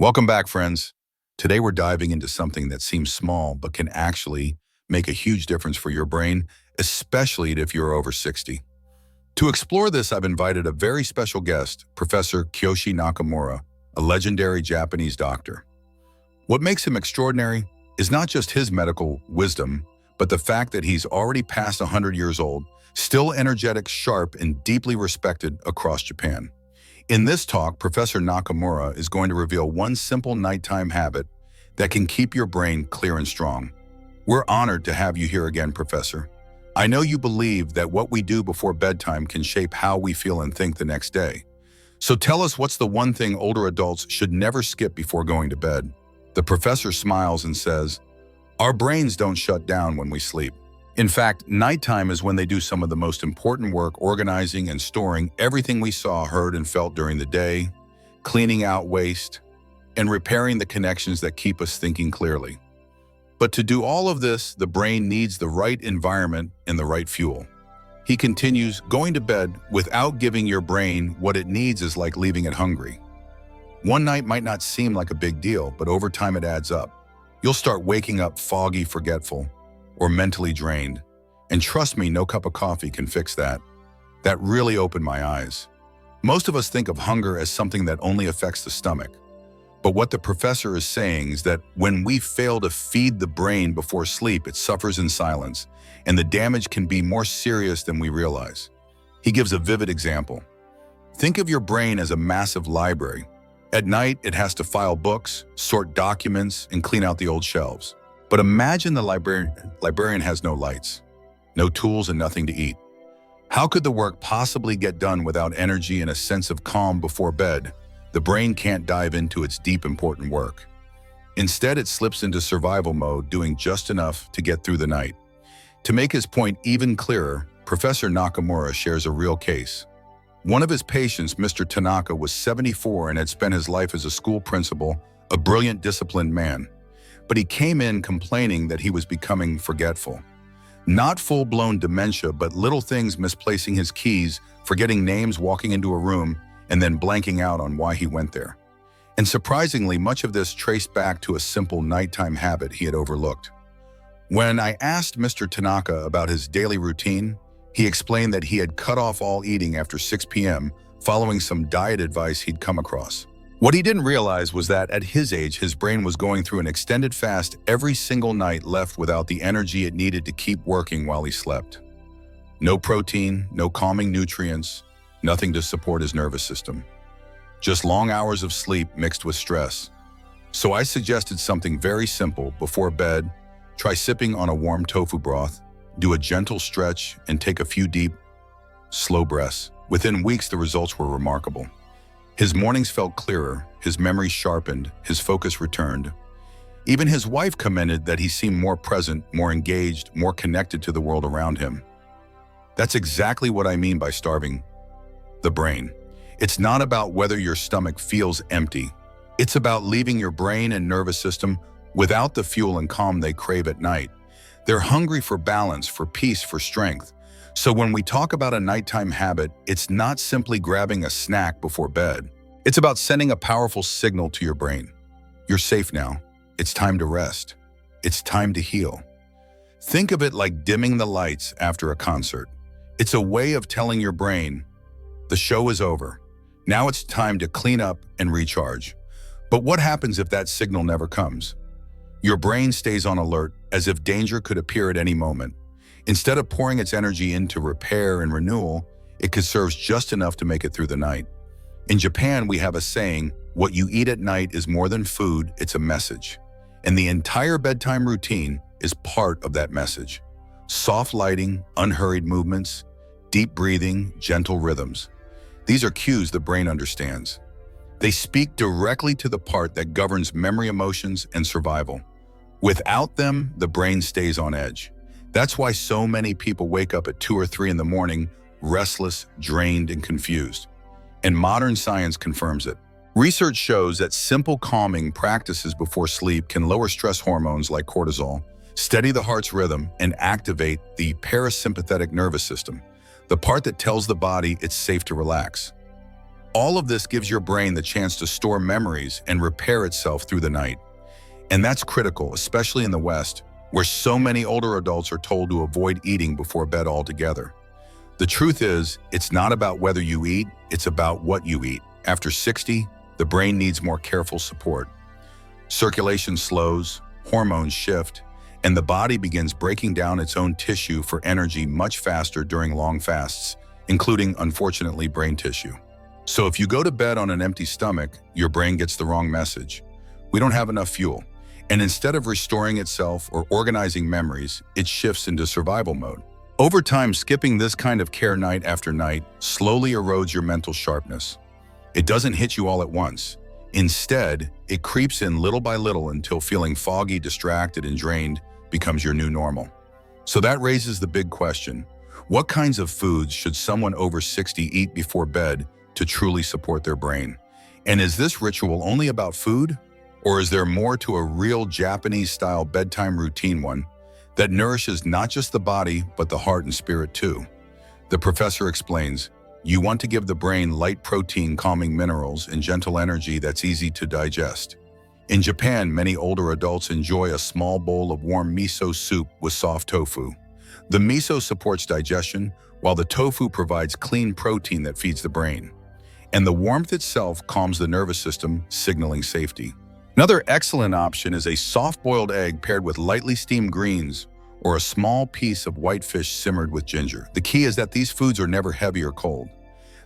Welcome back, friends. Today we're diving into something that seems small but can actually make a huge difference for your brain, especially if you're over 60. To explore this, I've invited a very special guest, Professor Kyoshi Nakamura, a legendary Japanese doctor. What makes him extraordinary is not just his medical wisdom, but the fact that he's already past 100 years old, still energetic, sharp, and deeply respected across Japan. In this talk, Professor Nakamura is going to reveal one simple nighttime habit that can keep your brain clear and strong. We're honored to have you here again, Professor. I know you believe that what we do before bedtime can shape how we feel and think the next day. So tell us, what's the one thing older adults should never skip before going to bed? The professor smiles and says, "Our brains don't shut down when we sleep. In fact, nighttime is when they do some of the most important work, organizing and storing everything we saw, heard, and felt during the day, cleaning out waste, and repairing the connections that keep us thinking clearly. But to do all of this, the brain needs the right environment and the right fuel." He continues, "Going to bed without giving your brain what it needs is like leaving it hungry. One night might not seem like a big deal, but over time it adds up. You'll start waking up foggy, forgetful, or mentally drained. And trust me, no cup of coffee can fix that." That really opened my eyes. Most of us think of hunger as something that only affects the stomach. But what the professor is saying is that when we fail to feed the brain before sleep, it suffers in silence, and the damage can be more serious than we realize. He gives a vivid example. Think of your brain as a massive library. At night, it has to file books, sort documents, and clean out the old shelves. But imagine the librarian has no lights, no tools, and nothing to eat. How could the work possibly get done without energy and a sense of calm before bed? The brain can't dive into its deep, important work. Instead, it slips into survival mode, doing just enough to get through the night. To make his point even clearer, Professor Nakamura shares a real case. One of his patients, Mr. Tanaka, was 74 and had spent his life as a school principal, a brilliant, disciplined man. But he came in complaining that he was becoming forgetful. Not full-blown dementia, but little things: misplacing his keys, forgetting names, walking into a room, and then blanking out on why he went there. And surprisingly, much of this traced back to a simple nighttime habit he had overlooked. When I asked Mr. Tanaka about his daily routine, he explained that he had cut off all eating after 6 p.m., following some diet advice he'd come across. What he didn't realize was that at his age, his brain was going through an extended fast every single night, left without the energy it needed to keep working while he slept. No protein, no calming nutrients, nothing to support his nervous system. Just long hours of sleep mixed with stress. So I suggested something very simple. Before bed, try sipping on a warm tofu broth, do a gentle stretch, and take a few deep, slow breaths. Within weeks, the results were remarkable. His mornings felt clearer, his memory sharpened, his focus returned. Even his wife commented that he seemed more present, more engaged, more connected to the world around him. That's exactly what I mean by starving the brain. It's not about whether your stomach feels empty. It's about leaving your brain and nervous system without the fuel and calm they crave at night. They're hungry for balance, for peace, for strength. So when we talk about a nighttime habit, it's not simply grabbing a snack before bed. It's about sending a powerful signal to your brain. You're safe now. It's time to rest. It's time to heal. Think of it like dimming the lights after a concert. It's a way of telling your brain, the show is over. Now it's time to clean up and recharge. But what happens if that signal never comes? Your brain stays on alert, as if danger could appear at any moment. Instead of pouring its energy into repair and renewal, it conserves just enough to make it through the night. In Japan, we have a saying, "What you eat at night is more than food, it's a message." And the entire bedtime routine is part of that message. Soft lighting, unhurried movements, deep breathing, gentle rhythms. These are cues the brain understands. They speak directly to the part that governs memory, emotions, and survival. Without them, the brain stays on edge. That's why so many people wake up at 2 or 3 in the morning, restless, drained, and confused. And modern science confirms it. Research shows that simple calming practices before sleep can lower stress hormones like cortisol, steady the heart's rhythm, and activate the parasympathetic nervous system, the part that tells the body it's safe to relax. All of this gives your brain the chance to store memories and repair itself through the night. And that's critical, especially in the West, where so many older adults are told to avoid eating before bed altogether. The truth is, it's not about whether you eat, it's about what you eat. After 60, the brain needs more careful support. Circulation slows, hormones shift, and the body begins breaking down its own tissue for energy much faster during long fasts, including, unfortunately, brain tissue. So if you go to bed on an empty stomach, your brain gets the wrong message. We don't have enough fuel. And instead of restoring itself or organizing memories, it shifts into survival mode. Over time, skipping this kind of care night after night slowly erodes your mental sharpness. It doesn't hit you all at once. Instead, it creeps in little by little until feeling foggy, distracted, and drained becomes your new normal. So that raises the big question: what kinds of foods should someone over 60 eat before bed to truly support their brain? And is this ritual only about food? Or is there more to a real Japanese-style bedtime routine one that nourishes not just the body, but the heart and spirit too? The professor explains, you want to give the brain light protein, calming minerals, and gentle energy that's easy to digest. In Japan, many older adults enjoy a small bowl of warm miso soup with soft tofu. The miso supports digestion, while the tofu provides clean protein that feeds the brain. And the warmth itself calms the nervous system, signaling safety. Another excellent option is a soft-boiled egg paired with lightly steamed greens or a small piece of white fish simmered with ginger. The key is that these foods are never heavy or cold.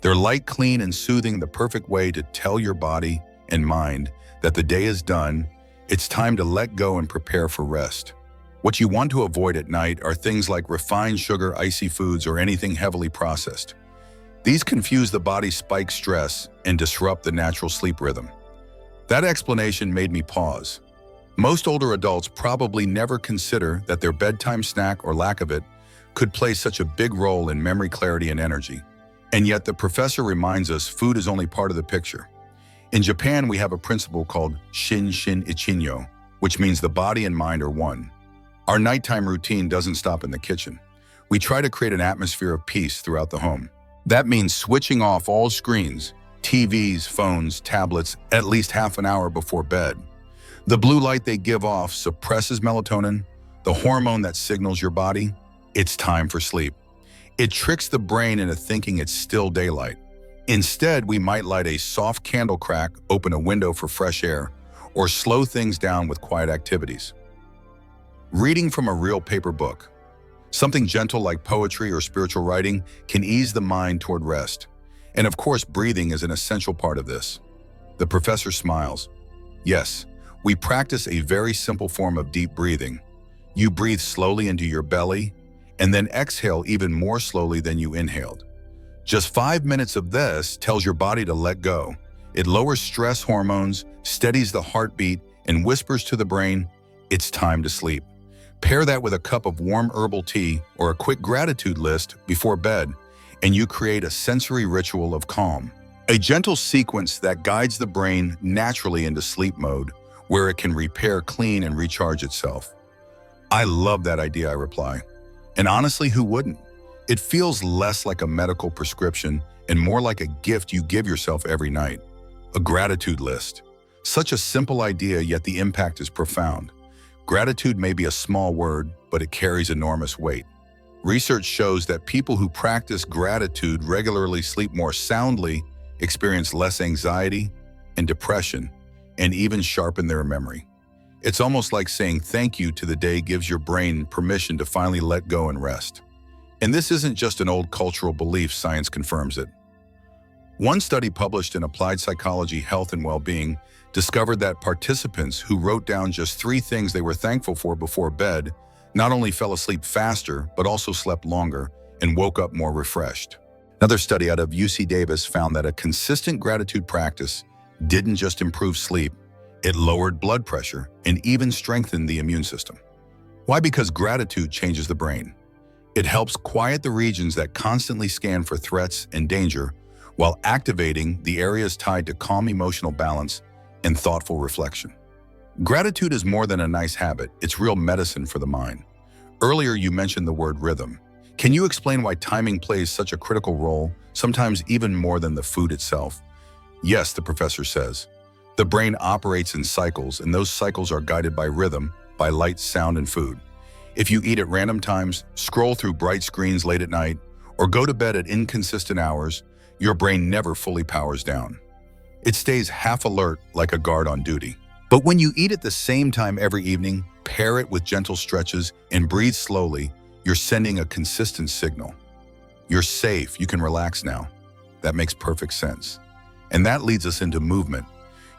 They're light, clean, and soothing, the perfect way to tell your body and mind that the day is done. It's time to let go and prepare for rest. What you want to avoid at night are things like refined sugar, icy foods, or anything heavily processed. These confuse the body's spike stress and disrupt the natural sleep rhythm. That explanation made me pause. Most older adults probably never consider that their bedtime snack, or lack of it, could play such a big role in memory, clarity, and energy. And yet the professor reminds us food is only part of the picture. In Japan, we have a principle called Shin Shin Ichinyo, which means the body and mind are one. Our nighttime routine doesn't stop in the kitchen. We try to create an atmosphere of peace throughout the home. That means switching off all screens, TVs, phones, tablets, at least half an hour before bed. The blue light they give off suppresses melatonin, the hormone that signals your body it's time for sleep. It tricks the brain into thinking it's still daylight. Instead, we might light a soft candle crack, open a window for fresh air, or slow things down with quiet activities. Reading from a real paper book, something gentle like poetry or spiritual writing, can ease the mind toward rest. And of course, breathing is an essential part of this. The professor smiles. Yes, we practice a very simple form of deep breathing. You breathe slowly into your belly, and then exhale even more slowly than you inhaled. Just 5 minutes of this tells your body to let go. It lowers stress hormones, steadies the heartbeat, and whispers to the brain, it's time to sleep. Pair that with a cup of warm herbal tea or a quick gratitude list before bed, and you create a sensory ritual of calm. A gentle sequence that guides the brain naturally into sleep mode, where it can repair, clean, and recharge itself. I love that idea, I reply. And honestly, who wouldn't? It feels less like a medical prescription and more like a gift you give yourself every night. A gratitude list. Such a simple idea, yet the impact is profound. Gratitude may be a small word, but it carries enormous weight. Research shows that people who practice gratitude regularly sleep more soundly, experience less anxiety and depression, and even sharpen their memory. It's almost like saying thank you to the day gives your brain permission to finally let go and rest. And this isn't just an old cultural belief, science confirms it. One study published in Applied Psychology, Health and Well-Being discovered that participants who wrote down just 3 things they were thankful for before bed not only fell asleep faster, but also slept longer and woke up more refreshed. Another study out of UC Davis found that a consistent gratitude practice didn't just improve sleep, it lowered blood pressure and even strengthened the immune system. Why? Because gratitude changes the brain. It helps quiet the regions that constantly scan for threats and danger while activating the areas tied to calm emotional balance and thoughtful reflection. Gratitude is more than a nice habit, it's real medicine for the mind. Earlier, you mentioned the word rhythm. Can you explain why timing plays such a critical role, sometimes even more than the food itself? Yes, the professor says. The brain operates in cycles, and those cycles are guided by rhythm, by light, sound, and food. If you eat at random times, scroll through bright screens late at night, or go to bed at inconsistent hours, your brain never fully powers down. It stays half alert like a guard on duty. But when you eat at the same time every evening, pair it with gentle stretches, and breathe slowly, you're sending a consistent signal. You're safe, you can relax now. That makes perfect sense. And that leads us into movement.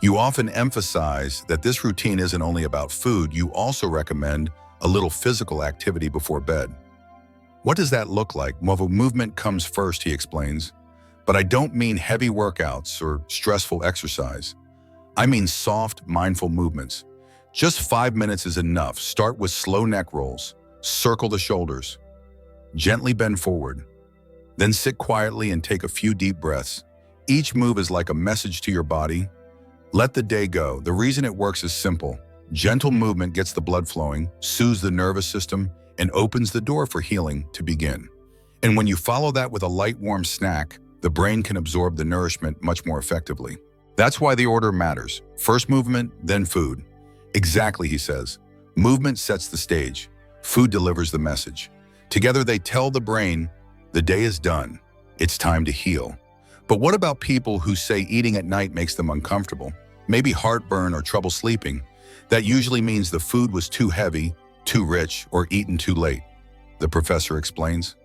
You often emphasize that this routine isn't only about food, you also recommend a little physical activity before bed. What does that look like? Well, movement comes first, he explains. But I don't mean heavy workouts or stressful exercise. I mean soft, mindful movements. Just 5 minutes is enough. Start with slow neck rolls. Circle the shoulders. Gently bend forward. Then sit quietly and take a few deep breaths. Each move is like a message to your body. Let the day go. The reason it works is simple. Gentle movement gets the blood flowing, soothes the nervous system, and opens the door for healing to begin. And when you follow that with a light, warm snack, the brain can absorb the nourishment much more effectively. That's why the order matters. First movement, then food. Exactly, he says. Movement sets the stage. Food delivers the message. Together they tell the brain, the day is done. It's time to heal. But what about people who say eating at night makes them uncomfortable? Maybe heartburn or trouble sleeping. That usually means the food was too heavy, too rich, or eaten too late, the professor explains.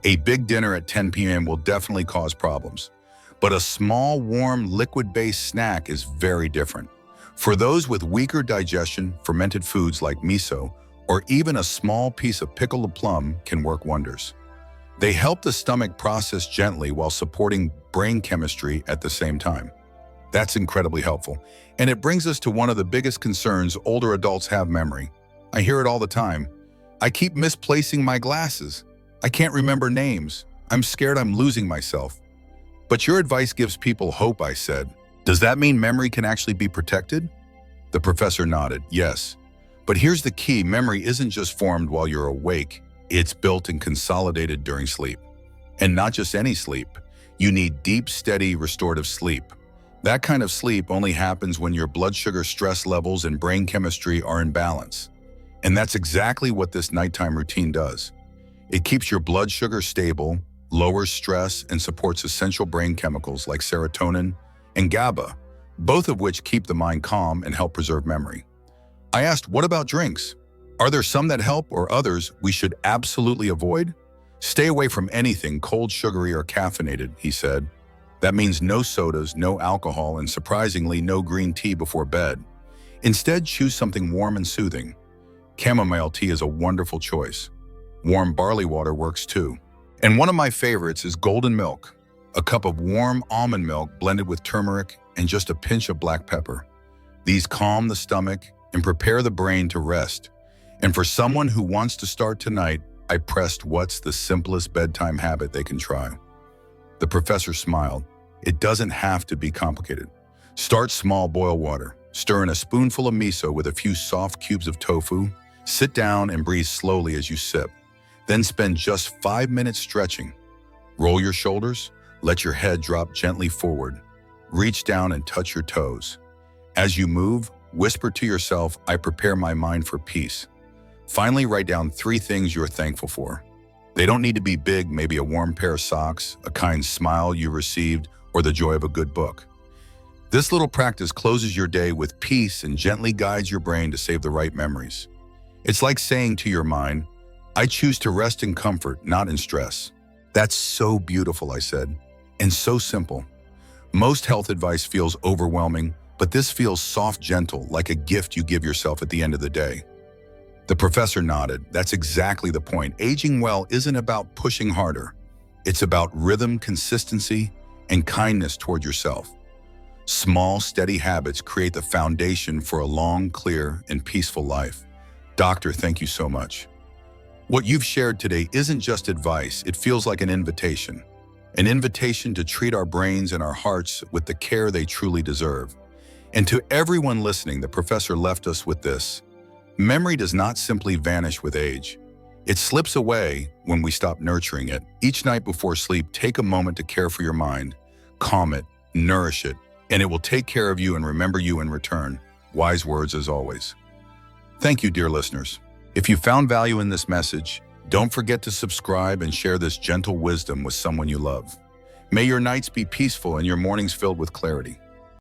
A big dinner at 10 p.m. will definitely cause problems. But a small, warm, liquid-based snack is very different. For those with weaker digestion, fermented foods like miso, or even a small piece of pickled plum can work wonders. They help the stomach process gently while supporting brain chemistry at the same time. That's incredibly helpful. And it brings us to one of the biggest concerns older adults have: memory. I hear it all the time. I keep misplacing my glasses. I can't remember names. I'm scared I'm losing myself. But your advice gives people hope, I said. Does that mean memory can actually be protected? The professor nodded. Yes. But here's the key. Memory isn't just formed while you're awake. It's built and consolidated during sleep. And not just any sleep. You need deep, steady, restorative sleep. That kind of sleep only happens when your blood sugar, stress levels, and brain chemistry are in balance. And that's exactly what this nighttime routine does. It keeps your blood sugar stable, lowers stress, and supports essential brain chemicals like serotonin and GABA, both of which keep the mind calm and help preserve memory. I asked, what about drinks? Are there some that help or others we should absolutely avoid? Stay away from anything cold, sugary, or caffeinated, he said. That means no sodas, no alcohol, and surprisingly, no green tea before bed. Instead, choose something warm and soothing. Chamomile tea is a wonderful choice. Warm barley water works too. And one of my favorites is golden milk, a cup of warm almond milk blended with turmeric and just a pinch of black pepper. These calm the stomach and prepare the brain to rest. And for someone who wants to start tonight, I pressed what's the simplest bedtime habit they can try. The professor smiled. It doesn't have to be complicated. Start small, boil water. Stir in a spoonful of miso with a few soft cubes of tofu. Sit down and breathe slowly as you sip. Then spend just 5 minutes stretching. Roll your shoulders. Let your head drop gently forward. Reach down and touch your toes. As you move, whisper to yourself, I prepare my mind for peace. Finally, write down 3 things you're thankful for. They don't need to be big, maybe a warm pair of socks, a kind smile you received, or the joy of a good book. This little practice closes your day with peace and gently guides your brain to save the right memories. It's like saying to your mind, I choose to rest in comfort, not in stress. That's so beautiful, I said, and so simple. Most health advice feels overwhelming, but this feels soft, gentle, like a gift you give yourself at the end of the day. The professor nodded. That's exactly the point. Aging well isn't about pushing harder. It's about rhythm, consistency, and kindness toward yourself. Small, steady habits create the foundation for a long, clear, and peaceful life. Doctor, thank you so much. What you've shared today isn't just advice. It feels like an invitation. An invitation to treat our brains and our hearts with the care they truly deserve. And to everyone listening, the professor left us with this. Memory does not simply vanish with age. It slips away when we stop nurturing it. Each night before sleep, take a moment to care for your mind, calm it, nourish it, and it will take care of you and remember you in return. Wise words as always. Thank you, dear listeners. If you found value in this message, don't forget to subscribe and share this gentle wisdom with someone you love. May your nights be peaceful and your mornings filled with clarity.